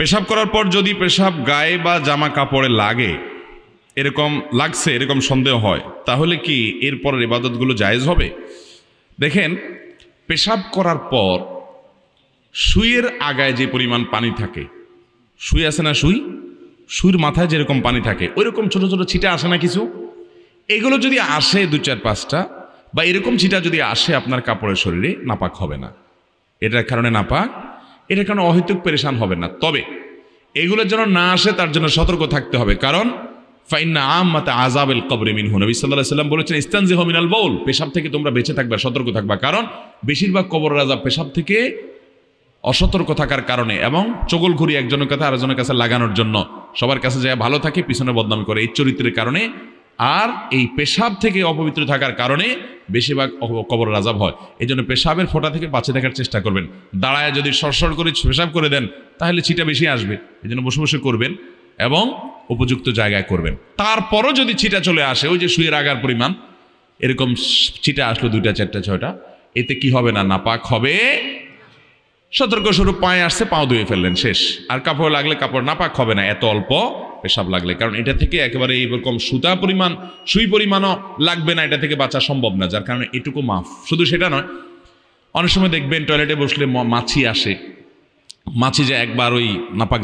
পেশাব করার পর যদি পেশাব গায়ে বা জামা কাপড়ে লাগে, এরকম লাগছে এরকম সন্দেহ হয়, তাহলে কি এরপরের ইবাদতগুলো জায়েজ হবে? দেখেন, পেশাব করার পর সুইয়ের আগায় যে পরিমাণ পানি থাকে, সুই আছে না, সুইয়ের মাথায় যেরকম পানি থাকে ওইরকম ছোট ছোট ছিটা আসে না কিছু, এগুলো যদি আসে 2-4-5টা বা এরকম ছিটা যদি আসে আপনার কাপড়ের শরীরে, নাপাক হবে না। এটার কারণে নাপাক, এটার কারণে অহেতুক পেরেশান হবে না। তবে এগুলোর যেন না আসে তার জন্য সতর্ক থাকতে হবে, কারণ ফাইন্না আম্মাতা আযাবিল কবরি মিনহু, নবী সাল্লাল্লাহু আলাইহি ওয়াসাল্লাম বলেছেন ইস্তানজিহু মিনাল বাউল, পেশাব থেকে তোমরা বেঁচে থাকবা, সতর্ক থাকবা, কারণ বেশিরভাগ কবরের আযাব পেশাব থেকে অসতর্ক থাকার কারণে এবং চগলখুরি একজনের কাছে আরেকজনের কাছে লাগানোর জন্য, সবার কাছে যায় ভালো থাকে পিছনে বদনাম করে, এই চরিত্রের কারণে আর এই পেশাব থেকে অপবিত্র থাকার কারণে বেশিরভাগ কবরের আযাব হয়। এই জন্য পেশাবের ফোঁটা থেকে বাঁচে থাকার চেষ্টা করবেন। দাঁড়ায় যদি সরসর করে পেশাব করে দেন তাহলে ছিটা বেশি আসবে, এই জন্য বসে বসে করবেন এবং উপযুক্ত জায়গায় করবেন। তারপরও যদি ছিটা চলে আসে, ওই যে সুইয়ের আগার পরিমাণ এরকম ছিটা আসলো 2-4-6টা, এতে কি হবে না, নাপাক হবে। সতর্ক স্বরূপ পায়ে আসছে, পাও ধুয়ে ফেললেন, শেষ। আর কাপড় লাগলে কাপড় নাপাক হবে না এত অল্প পেশাব লাগলে, কারণ এটা থেকে একেবারে এইরকম সুই পরিমাণও লাগবে না, এটা থেকে বাঁচা সম্ভব না, যার কারণে এটুকু মাফ। শুধু সেটা নয়, অনেক সময় দেখবেন টয়লেটে বসলে মাছি আসে, মাছি যে একবার ওই নাপাক